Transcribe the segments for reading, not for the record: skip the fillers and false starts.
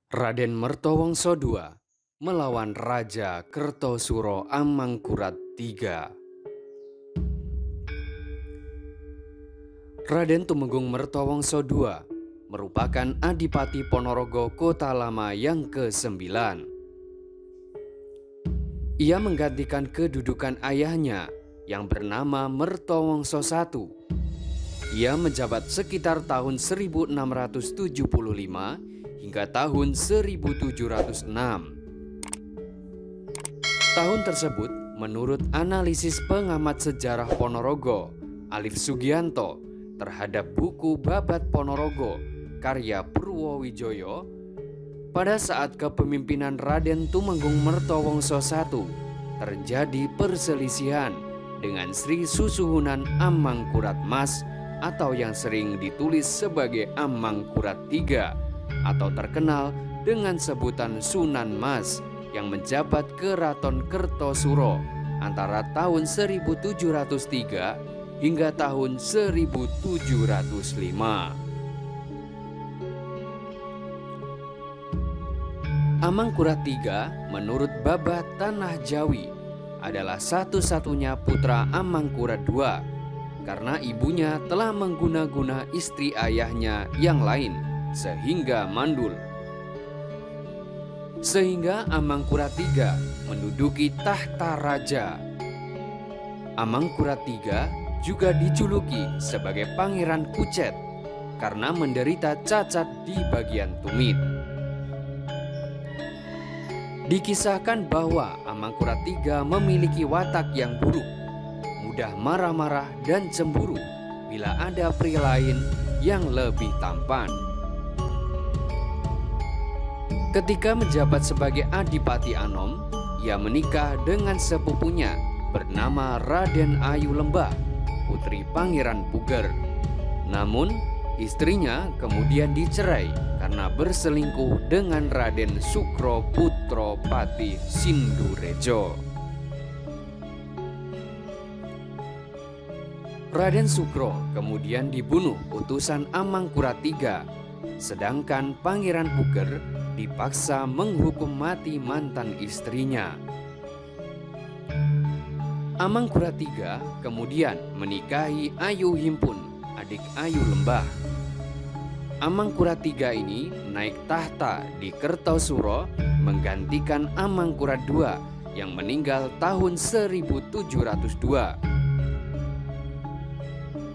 Raden Mertowongso II melawan Raja Kertosuro Amangkurat III. Raden Tumenggung Mertowongso II merupakan Adipati Ponorogo Kota Lama yang ke-9. Ia menggantikan kedudukan ayahnya yang bernama Mertowongso I. Ia menjabat sekitar tahun 1675 hingga tahun 1706. Tahun tersebut menurut analisis pengamat sejarah Ponorogo, Alif Sugianto, terhadap buku Babat Ponorogo karya Purwowijoyo, pada saat kepemimpinan Raden Tumenggung Mertowongso I terjadi perselisihan dengan Sri Susuhunan Amangkurat Mas atau yang sering ditulis sebagai Amangkurat III atau terkenal dengan sebutan Sunan Mas yang menjabat Keraton Kertosuro antara tahun 1703 hingga tahun 1705. Amangkurat III menurut Babat Tanah Jawi adalah satu-satunya putra Amangkurat II karena ibunya telah mengguna-guna istri ayahnya yang lain sehingga mandul. Sehingga Amangkurat III menduduki tahta raja. Amangkurat III juga dijuluki sebagai Pangeran Kucet karena menderita cacat di bagian tumit. Dikisahkan bahwa Amangkurat III memiliki watak yang buruk, mudah marah-marah dan cemburu bila ada pria lain yang lebih tampan. Ketika menjabat sebagai Adipati Anom, ia menikah dengan sepupunya bernama Raden Ayu Lembah, putri Pangeran Puger. Namun, istrinya kemudian dicerai karena berselingkuh dengan Raden Sukro Putro Pati Sindurejo. Raden Sukro kemudian dibunuh utusan Amangkurat III, sedangkan Pangeran Puger dipaksa menghukum mati mantan istrinya. Amangkurat III kemudian menikahi Ayu Himpun, adik Ayu Lembah. Amangkurat III ini naik tahta di Kertosuro menggantikan Amangkurat II yang meninggal tahun 1702.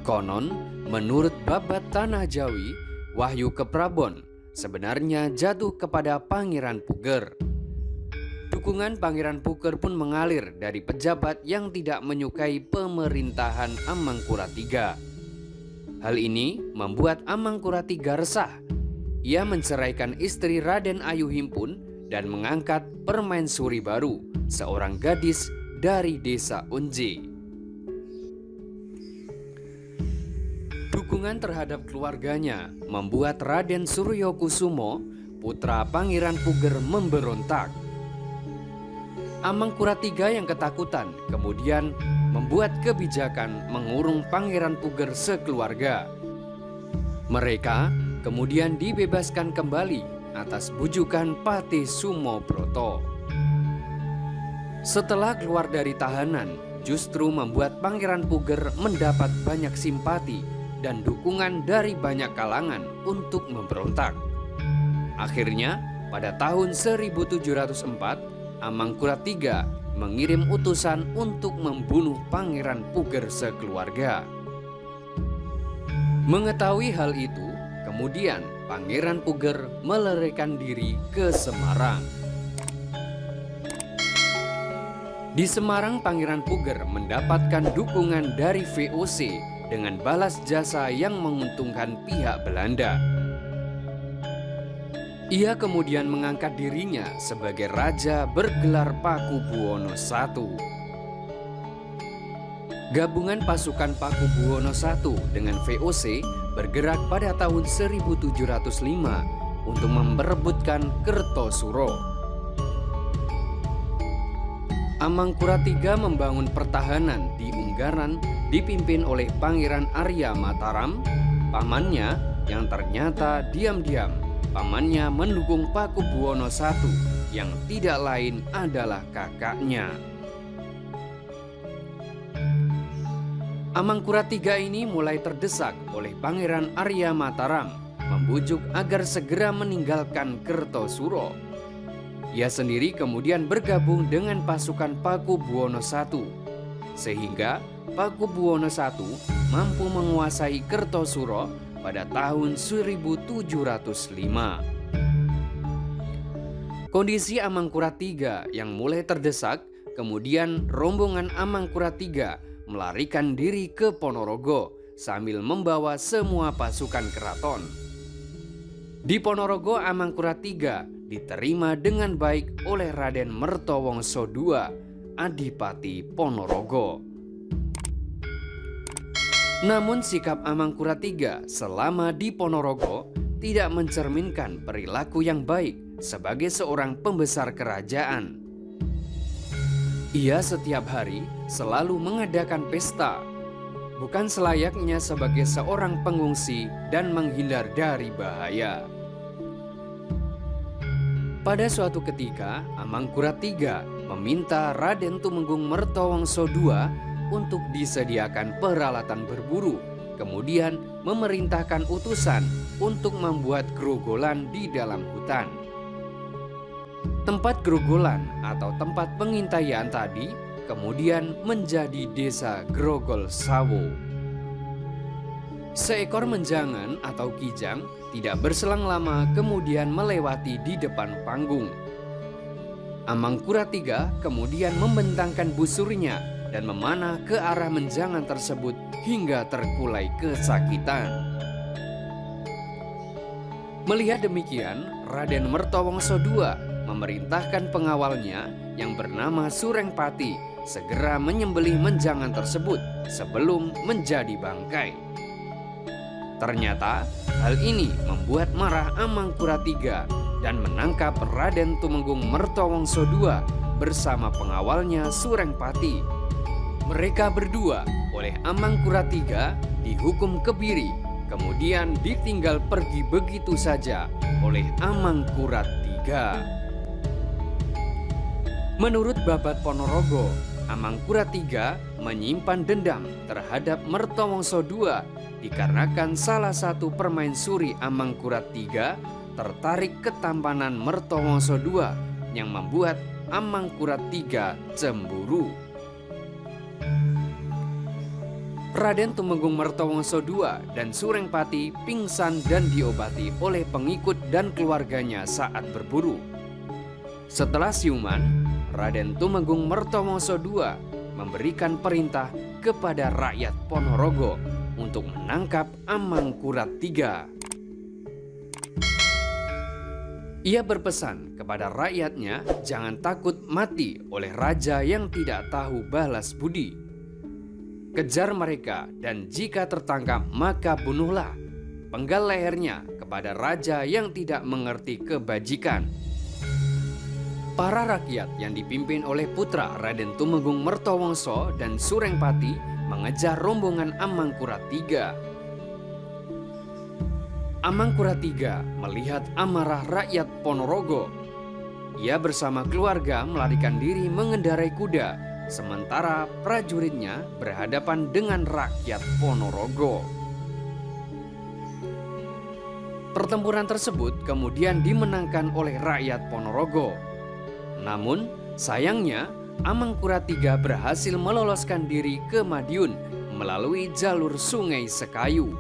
Konon, menurut Babat Tanah Jawi, wahyu keprabon sebenarnya jatuh kepada Pangeran Puger. Dukungan Pangeran Puger pun mengalir dari pejabat yang tidak menyukai pemerintahan Amangkurat III. Hal ini membuat Amangkurat III resah. Ia menceraikan istri Raden Ayu Himpun dan mengangkat Permaisuri baru, seorang gadis dari desa Unji. Dukungan terhadap keluarganya membuat Raden Suryokusumo, putra Pangeran Puger, memberontak. Amangkurat III yang ketakutan kemudian membuat kebijakan mengurung Pangeran Puger sekeluarga. Mereka kemudian dibebaskan kembali atas bujukan Patih Sumobroto. Setelah keluar dari tahanan, justru membuat Pangeran Puger mendapat banyak simpati dan dukungan dari banyak kalangan untuk memberontak. Akhirnya, pada tahun 1704, Amangkurat III mengirim utusan untuk membunuh Pangeran Puger sekeluarga. Mengetahui hal itu, kemudian Pangeran Puger melarikan diri ke Semarang. Di Semarang, Pangeran Puger mendapatkan dukungan dari VOC dengan balas jasa yang menguntungkan pihak Belanda. Ia kemudian mengangkat dirinya sebagai raja bergelar Pakubuwono I. Gabungan pasukan Pakubuwono I dengan VOC bergerak pada tahun 1705 untuk memperebutkan Kertosuro. Amangkurat III membangun pertahanan di Unggaran dipimpin oleh Pangeran Arya Mataram, pamannya yang ternyata diam-diam pamannya mendukung Pakubuwono I yang tidak lain adalah kakaknya. Amangkurat III ini mulai terdesak oleh Pangeran Arya Mataram membujuk agar segera meninggalkan Kertosuro. Ia sendiri kemudian bergabung dengan pasukan Pakubuwono I, sehingga Pakubuwono I mampu menguasai Kertosuro pada tahun 1705. Kondisi Amangkurat III yang mulai terdesak, kemudian rombongan Amangkurat III melarikan diri ke Ponorogo sambil membawa semua pasukan keraton. Di Ponorogo, Amangkurat III diterima dengan baik oleh Raden Mertowongso II, Adipati Ponorogo. Namun sikap Amangkurat III selama di Ponorogo tidak mencerminkan perilaku yang baik sebagai seorang pembesar kerajaan. Ia setiap hari selalu mengadakan pesta, bukan selayaknya sebagai seorang pengungsi dan menghindar dari bahaya. Pada suatu ketika, Amangkurat III meminta Raden Tumenggung Mertowongso II untuk disediakan peralatan berburu, kemudian memerintahkan utusan untuk membuat grogolan di dalam hutan. Tempat grogolan atau tempat pengintaian tadi kemudian menjadi desa Grogol Sawo. Seekor menjangan atau kijang tidak berselang lama kemudian melewati di depan panggung. Amangkurat III kemudian membentangkan busurnya dan memanah ke arah menjangan tersebut hingga terkulai kesakitan. Melihat demikian, Raden Mertowongso II memerintahkan pengawalnya yang bernama Surengpati segera menyembelih menjangan tersebut sebelum menjadi bangkai. Ternyata hal ini membuat marah Amangkurat III dan menangkap Raden Tumenggung Mertowongso II bersama pengawalnya Surengpati. Mereka berdua oleh Amangkurat III dihukum kebiri, kemudian ditinggal pergi begitu saja oleh Amangkurat III. Menurut Babat Ponorogo, Amangkurat III menyimpan dendam terhadap Mertowongso II dikarenakan salah satu permaisuri Amangkurat III tertarik ketampanan Mertowongso II yang membuat Amangkurat III cemburu. Raden Tumenggung Mertowongso II dan Surengpati pingsan dan diobati oleh pengikut dan keluarganya saat berburu. Setelah siuman, Raden Tumenggung Mertowongso II memberikan perintah kepada rakyat Ponorogo untuk menangkap Amangkurat III. Ia berpesan kepada rakyatnya jangan takut mati oleh raja yang tidak tahu balas budi. Kejar mereka dan jika tertangkap maka bunuhlah. Penggal lehernya kepada raja yang tidak mengerti kebajikan. Para rakyat yang dipimpin oleh putra Raden Tumenggung Mertowongso dan Surengpati mengejar rombongan Amangkurat III. Amangkurat III melihat amarah rakyat Ponorogo. Ia bersama keluarga melarikan diri mengendarai kuda, sementara prajuritnya berhadapan dengan rakyat Ponorogo. Pertempuran tersebut kemudian dimenangkan oleh rakyat Ponorogo. Namun, sayangnya Amangkurat III berhasil meloloskan diri ke Madiun melalui jalur Sungai Sekayu.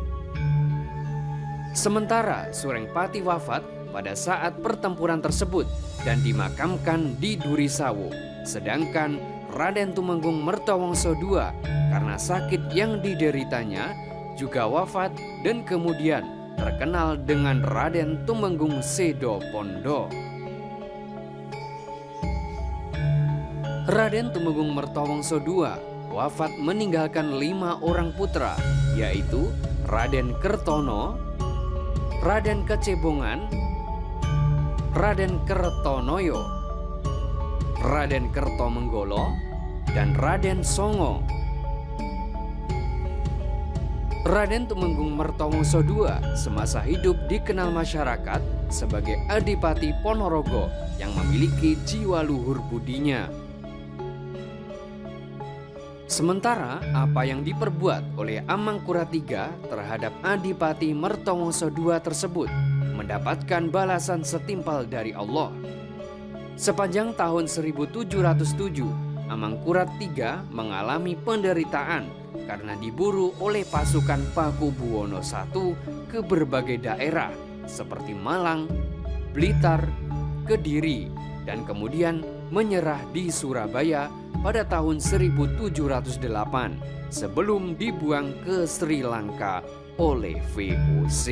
Sementara Surengpati wafat pada saat pertempuran tersebut dan dimakamkan di Duri Sawo, sedangkan Raden Tumenggung Mertowongso II karena sakit yang dideritanya juga wafat dan kemudian terkenal dengan Raden Tumenggung Sedo Pondo. Raden Tumenggung Mertowongso II wafat meninggalkan 5 orang putra, yaitu Raden Kertono, Raden Kecebongan, Raden Kertonoyo, Raden Kertomenggolo, dan Raden Songo. Raden Tumenggung Mertowoso II semasa hidup dikenal masyarakat sebagai Adipati Ponorogo yang memiliki jiwa luhur budinya. Sementara apa yang diperbuat oleh Amangkurat III terhadap Adipati Mertowoso II tersebut mendapatkan balasan setimpal dari Allah. Sepanjang tahun 1707, Amangkurat III mengalami penderitaan karena diburu oleh pasukan Pakubuwono I ke berbagai daerah seperti Malang, Blitar, Kediri, dan kemudian menyerah di Surabaya pada tahun 1708 sebelum dibuang ke Sri Lanka oleh VOC.